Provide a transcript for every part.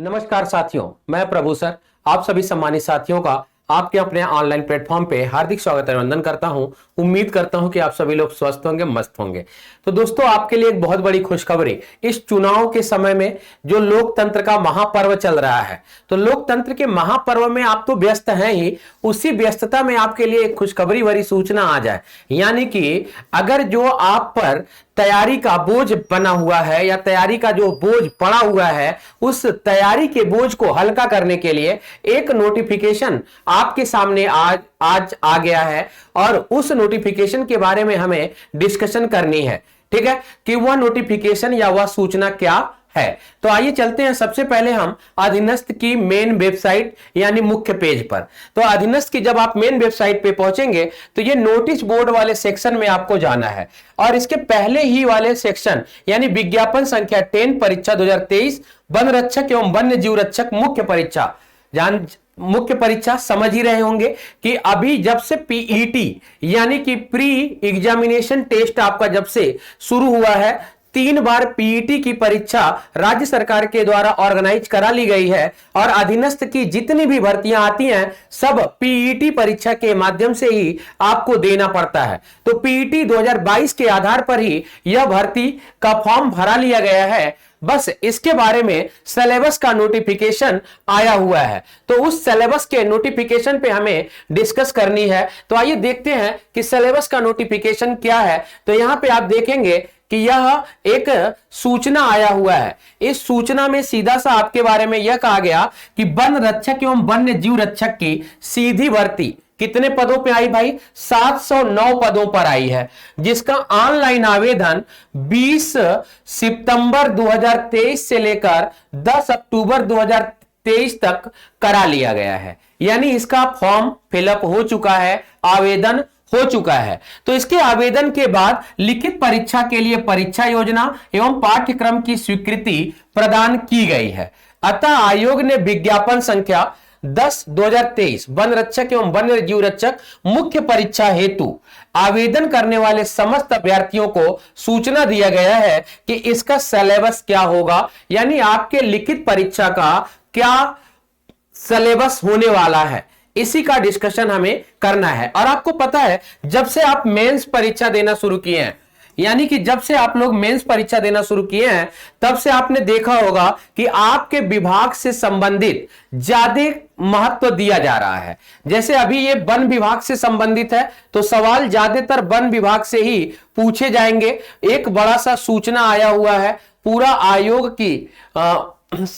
नमस्कार साथियों, मैं प्रभु सर आप सभी सम्मानित साथियों का आपके अपने ऑनलाइन प्लेटफॉर्म पे हार्दिक स्वागत अभिनंदन करता हूं। उम्मीद करता हूं कि आप सभी लोग स्वस्थ होंगे, मस्त होंगे। तो दोस्तों, आपके लिए एक बहुत बड़ी खुशखबरी। इस चुनाव के समय में जो लोकतंत्र का महापर्व चल रहा है, तो लोकतंत्र के महापर्व में आप तो व्यस्त हैं ही, उसी व्यस्तता में आपके लिए एक खुशखबरी भरी सूचना आ जाए। यानी कि अगर जो आप पर तैयारी का बोझ बना हुआ है या तैयारी का जो बोझ पड़ा हुआ है, उस तैयारी के बोझ को हल्का करने के लिए एक नोटिफिकेशन आपके सामने आज आ गया है और उस नोटिफिकेशन के बारे में हमें डिस्कशन करनी है। ठीक है, कि वह नोटिफिकेशन या वह सूचना क्या है। तो आइए चलते हैं सबसे पहले हम अधीनस्थ की मेन वेबसाइट यानी मुख्य पेज पर। तो अधीनस्थ की जब आप मेन वेबसाइट पे पहुंचेंगे तो ये नोटिस बोर्ड वाले सेक्शन में आपको जाना है और इसके पहले ही वाले सेक्शन यानी विज्ञापन संख्या 10 परीक्षा 2023 वन रक्षक एवं वन्य जीव रक्षक मुख्य परीक्षा मुख्य परीक्षा समझ ही रहे होंगे कि अभी जब से पीईटी यानी कि प्री एग्जामिनेशन टेस्ट आपका जब से शुरू हुआ है, 3 बार पीईटी की परीक्षा राज्य सरकार के द्वारा ऑर्गेनाइज करा ली गई है और अधीनस्थ की जितनी भी भर्तियां आती हैं सब पीईटी परीक्षा के माध्यम से ही आपको देना पड़ता है। तो पीईटी 2022 के आधार पर ही यह भर्ती का फॉर्म भरा लिया गया है। बस इसके बारे में सिलेबस का नोटिफिकेशन आया हुआ है, तो उस सिलेबस के नोटिफिकेशन पे हमें डिस्कस करनी है। तो आइए देखते हैं कि सिलेबस का नोटिफिकेशन क्या है। तो यहां पे आप देखेंगे कि यह एक सूचना आया हुआ है। इस सूचना में सीधा सा आपके बारे में यह कहा गया कि वन रक्षक एवं वन्य जीव रक्षक की सीधी भर्ती कितने पदों पे आई भाई? 709 पदों पर आई है, जिसका ऑनलाइन आवेदन 20 सितंबर 2023 से लेकर 10 अक्टूबर 2023 तक करा लिया गया है। यानी इसका फॉर्म फिलअप हो चुका है, आवेदन हो चुका है। तो इसके आवेदन के बाद लिखित परीक्षा के लिए परीक्षा योजना एवं पाठ्यक्रम की स्वीकृति प्रदान की गई है। अतः आयोग ने विज्ञापन संख्या 10/2023 वन रक्षक एवं वन्य जीव रक्षक मुख्य परीक्षा हेतु आवेदन करने वाले समस्त अभ्यर्थियों को सूचना दिया गया है कि इसका सिलेबस क्या होगा, यानी आपके लिखित परीक्षा का क्या सिलेबस होने वाला है, इसी का डिस्कशन हमें करना है। और आपको पता है, जब से आप मेंस परीक्षा देना शुरू किए हैं, यानी कि जब से आप लोग मेंस परीक्षा देना शुरू किए हैं, तब से आपने देखा होगा कि आपके विभाग से संबंधित ज्यादा महत्व दिया जा रहा है। जैसे अभी ये वन विभाग से संबंधित है तो सवाल ज्यादातर वन विभाग से ही पूछे जाएंगे। एक बड़ा सा सूचना आया हुआ है, पूरा आयोग की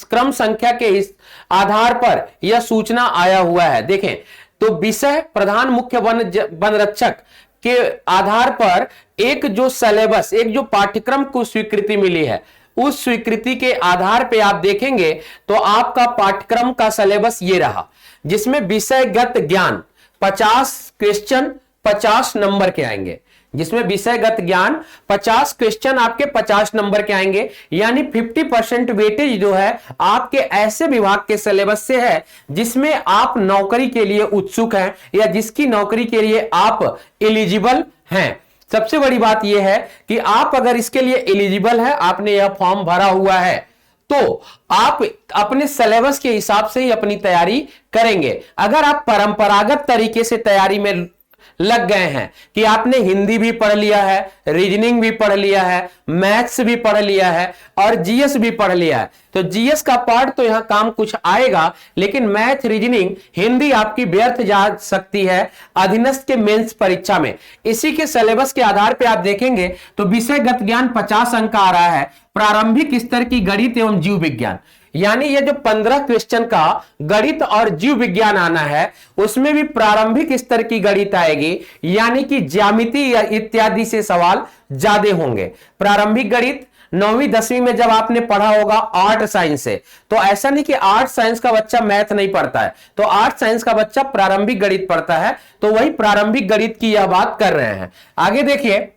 क्रम संख्या के इस आधार पर यह सूचना आया हुआ है। देखें तो विषय प्रधान मुख्य वन रक्षक के आधार पर एक जो सिलेबस, एक जो पाठ्यक्रम को स्वीकृति मिली है, उस स्वीकृति के आधार पे आप देखेंगे तो आपका पाठ्यक्रम का सिलेबस ये रहा, जिसमें विषयगत ज्ञान 50 क्वेश्चन 50 नंबर के आएंगे। जिसमें विषयगत ज्ञान 50 क्वेश्चन आपके 50 नंबर के आएंगे, यानी 50% वेटेज जो है आपके ऐसे विभाग के सिलेबस से है जिसमें आप नौकरी के लिए उत्सुक हैं या जिसकी नौकरी के लिए आप एलिजिबल हैं। सबसे बड़ी बात यह है कि आप अगर इसके लिए एलिजिबल है, आपने यह फॉर्म भरा हुआ है, तो आप अपने सिलेबस के हिसाब से ही अपनी तैयारी करेंगे। अगर आप परंपरागत तरीके से तैयारी में लग गए हैं कि आपने हिंदी भी पढ़ लिया है, रीजनिंग भी पढ़ लिया है, मैथ्स भी पढ़ लिया है और जीएस भी पढ़ लिया है, तो जीएस का पार्ट तो यहां काम कुछ आएगा, लेकिन मैथ, रीजनिंग, हिंदी आपकी व्यर्थ जा सकती है अधीनस्थ के मेंस परीक्षा में। इसी के सिलेबस के आधार पे आप देखेंगे तो विषयगत ज्ञान 50 अंक का आ रहा है। प्रारंभिक स्तर की गणित एवं जीव विज्ञान, यानी ये जो 15 क्वेश्चन का गणित और जीव विज्ञान आना है, उसमें भी प्रारंभिक स्तर की गणित आएगी, यानी कि ज्यामिति इत्यादि से सवाल ज्यादा होंगे। प्रारंभिक गणित 9वीं 10वीं में जब आपने पढ़ा होगा आर्ट साइंस से, तो ऐसा नहीं कि आर्ट साइंस का बच्चा मैथ नहीं पढ़ता है, तो आर्ट साइंस का बच्चा प्रारंभिक गणित पढ़ता है, तो वही प्रारंभिक गणित की यह बात कर रहे हैं। आगे देखिए,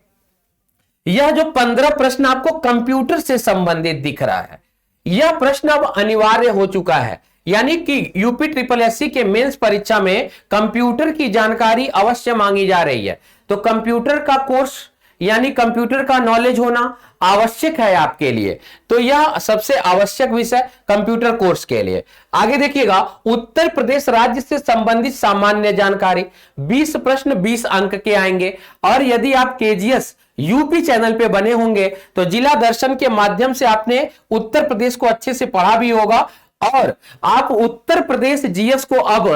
यह जो 15 प्रश्न आपको कंप्यूटर से संबंधित दिख रहा है, यह प्रश्न अब अनिवार्य हो चुका है, यानी कि यूपी ट्रिपल एससी के मेंस परीक्षा में कंप्यूटर की जानकारी अवश्य मांगी जा रही है। तो कंप्यूटर का कोर्स यानी कंप्यूटर का नॉलेज होना आवश्यक है आपके लिए। तो यह सबसे आवश्यक विषय कंप्यूटर कोर्स के लिए। आगे देखिएगा, उत्तर प्रदेश राज्य से संबंधित सामान्य जानकारी, 20 प्रश्न 20 अंक के आएंगे। और यदि आप केजीएस यूपी चैनल पे बने होंगे तो जिला दर्शन के माध्यम से आपने उत्तर प्रदेश को अच्छे से पढ़ा भी होगा, और आप उत्तर प्रदेश जीएस को अब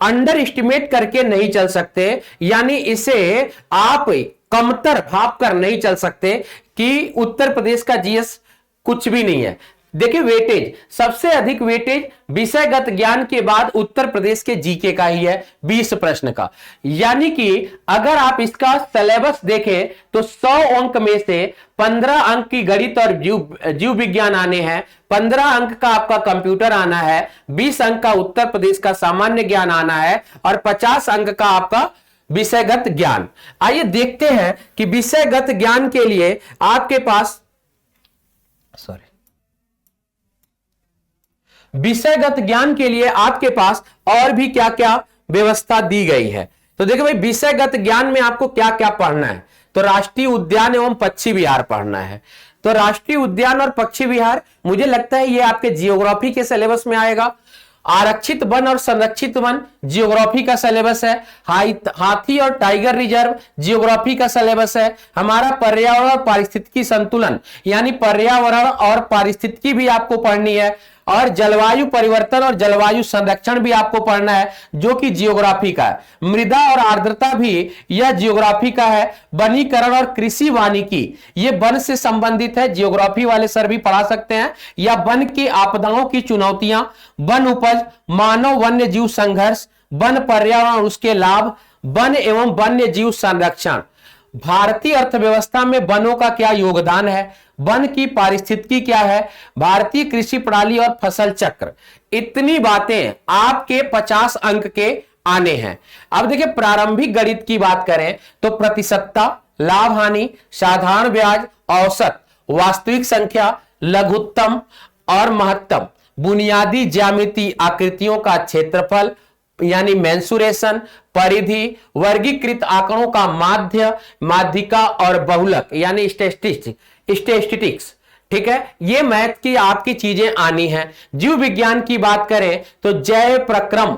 अंडर एस्टिमेट करके नहीं चल सकते, यानी इसे आप कमतर भाप कर नहीं चल सकते कि उत्तर प्रदेश का जीएस कुछ भी नहीं है। देखिए वेटेज, सबसे अधिक वेटेज विषयगत ज्ञान के बाद उत्तर प्रदेश के जीके का ही है, 20 प्रश्न का। यानी कि अगर आप इसका सिलेबस देखें तो 100 अंक में से 15 अंक की गणित और जीव विज्ञान आने हैं, 15 अंक का आपका कंप्यूटर आना है, 20 अंक का उत्तर प्रदेश का सामान्य ज्ञान आना है, और 50 अंक का आपका विषयगत ज्ञान। आइए देखते हैं कि विषयगत ज्ञान के लिए आपके पास विषयगत ज्ञान के लिए आपके पास और भी क्या क्या व्यवस्था दी गई है। तो देखो भाई, विषयगत ज्ञान में आपको क्या क्या पढ़ना है। तो राष्ट्रीय उद्यान एवं पक्षी विहार पढ़ना है। तो राष्ट्रीय उद्यान और पक्षी विहार मुझे लगता है ये आपके जियोग्राफी के सिलेबस में आएगा। आरक्षित वन और संरक्षित वन जियोग्राफी का सिलेबस है। हाथी और टाइगर रिजर्व जियोग्राफी का सिलेबस है। हमारा पर्यावरण और पारिस्थितिकी संतुलन, यानी पर्यावरण और पारिस्थितिकी भी आपको पढ़नी है, और जलवायु परिवर्तन और जलवायु संरक्षण भी आपको पढ़ना है, जो कि जियोग्राफी का है। मृदा और आर्द्रता भी यह जियोग्राफी का है। वनीकरण और कृषि वानिकी, ये वन से संबंधित है, जियोग्राफी वाले सर भी पढ़ा सकते हैं। या वन की आपदाओं की चुनौतियां, वन उपज, मानव वन्य जीव संघर्ष, वन पर्यावरण उसके लाभ, वन एवं वन्य जीव संरक्षण, भारतीय अर्थव्यवस्था में वनों का क्या योगदान है, वन की पारिस्थितिकी क्या है, भारतीय कृषि प्रणाली और फसल चक्र। इतनी बातें आपके 50 अंक के आने हैं। अब देखिए, प्रारंभिक गणित की बात करें तो प्रतिशतता, लाभ हानि, साधारण ब्याज, औसत, वास्तविक संख्या, लघुत्तम और महत्तम, बुनियादी ज्यामिति आकृतियों का क्षेत्रफल यानी मेंसुरेशन, परिधि, वर्गीकृत आंकड़ों का माध्य, माध्यिका और बहुलक यानी स्टैटिस्टिक्स। ठीक है, ये मैथ की आपकी चीजें आनी है। जीव विज्ञान की बात करें तो जैव प्रक्रम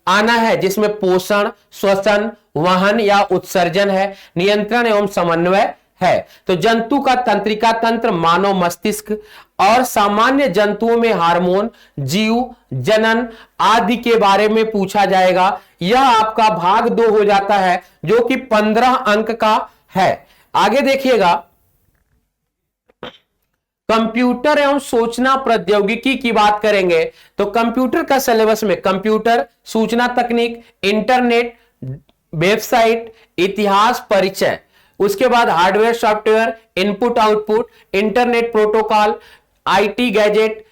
आना है, जिसमें पोषण, श्वसन, वहन या उत्सर्जन है, नियंत्रण एवं समन्वय है। तो जंतु का तंत्रिका तंत्र, मानव मस्तिष्क, और सामान्य जंतुओं में हार्मोन, जीव, जनन आदि के बारे में पूछा जाएगा। यह आपका भाग 2 हो जाता है, जो कि 15 अंक का है। आगे देखिएगा, कंप्यूटर एवं सूचना प्रौद्योगिकी की बात करेंगे तो कंप्यूटर का सिलेबस में कंप्यूटर, सूचना तकनीक, इंटरनेट, वेबसाइट, इतिहास परिचय, उसके बाद hardware software, input output, internet protocol, IT gadget,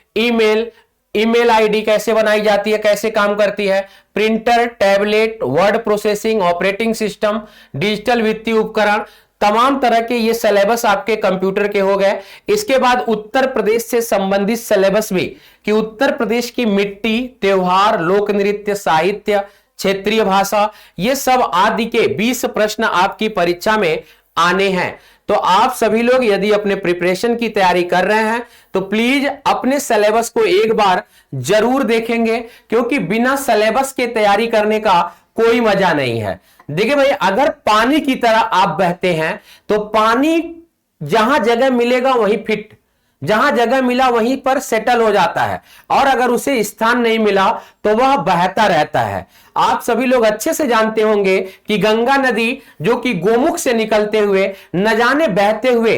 email ID कैसे बनाई जाती है, कैसे काम करती है, printer, tablet, word processing, operating system, digital वित्तीय उपकरण, तमाम तरह के ये सिलेबस आपके कंप्यूटर के हो गए। इसके बाद उत्तर प्रदेश से संबंधित सिलेबस भी, कि उत्तर प्रदेश की मिट्टी, त्योहार, लोक नृत्य, साहित्य, क्षेत्रीय भाषा, ये सब आदि के 20 प्रश्न आपकी परीक्षा में आने हैं। तो आप सभी लोग यदि अपने प्रिपरेशन की तैयारी कर रहे हैं तो प्लीज अपने सिलेबस को एक बार जरूर देखेंगे, क्योंकि बिना सिलेबस के तैयारी करने का कोई मजा नहीं है। देखिए भाई, अगर पानी की तरह आप बहते हैं तो पानी जहां जगह मिलेगा वहीं फिट, जहां जगह मिला वहीं पर सेटल हो जाता है, और अगर उसे स्थान नहीं मिला तो वह बहता रहता है। आप सभी लोग अच्छे से जानते होंगे कि गंगा नदी जो कि गोमुख से निकलते हुए न जाने बहते हुए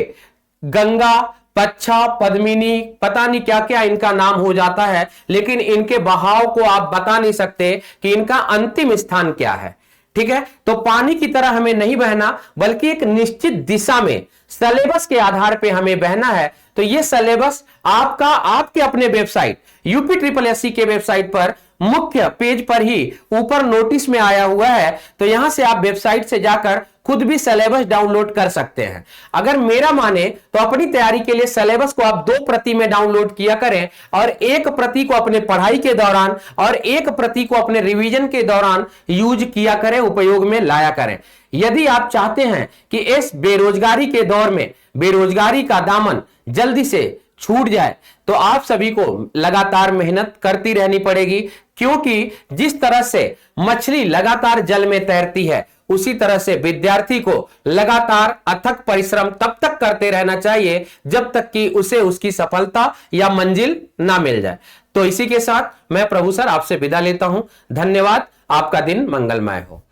गंगा, पच्छा, पद्मिनी, पता नहीं क्या क्या इनका नाम हो जाता है, लेकिन इनके बहाव को आप बता नहीं सकते कि इनका अंतिम स्थान क्या है। ठीक है, तो पानी की तरह हमें नहीं बहना, बल्कि एक निश्चित दिशा में सिलेबस के आधार पे हमें बहना है। तो ये सिलेबस आपका आपके अपने वेबसाइट UPSSC के वेबसाइट पर मुख्य पेज पर ही ऊपर नोटिस में आया हुआ है। तो यहां से आप वेबसाइट से जाकर खुद भी सिलेबस डाउनलोड कर सकते हैं। अगर मेरा माने तो अपनी तैयारी के लिए सिलेबस को आप 2 प्रति में डाउनलोड किया करें और 1 प्रति को अपने पढ़ाई के दौरान और 1 प्रति को अपने रिवीजन के दौरान यूज किया करें, उपयोग में लाया करें। यदि आप चाहते हैं कि इस बेरोजगारी के दौर में बेरोजगारी का दामन जल्दी से छूट जाए तो आप सभी को लगातार मेहनत करती रहनी पड़ेगी, क्योंकि जिस तरह से मछली लगातार जल में तैरती है उसी तरह से विद्यार्थी को लगातार अथक परिश्रम तब तक करते रहना चाहिए जब तक कि उसे उसकी सफलता या मंजिल ना मिल जाए। तो इसी के साथ मैं प्रभु सर आपसे विदा लेता हूं। धन्यवाद। आपका दिन मंगलमय हो।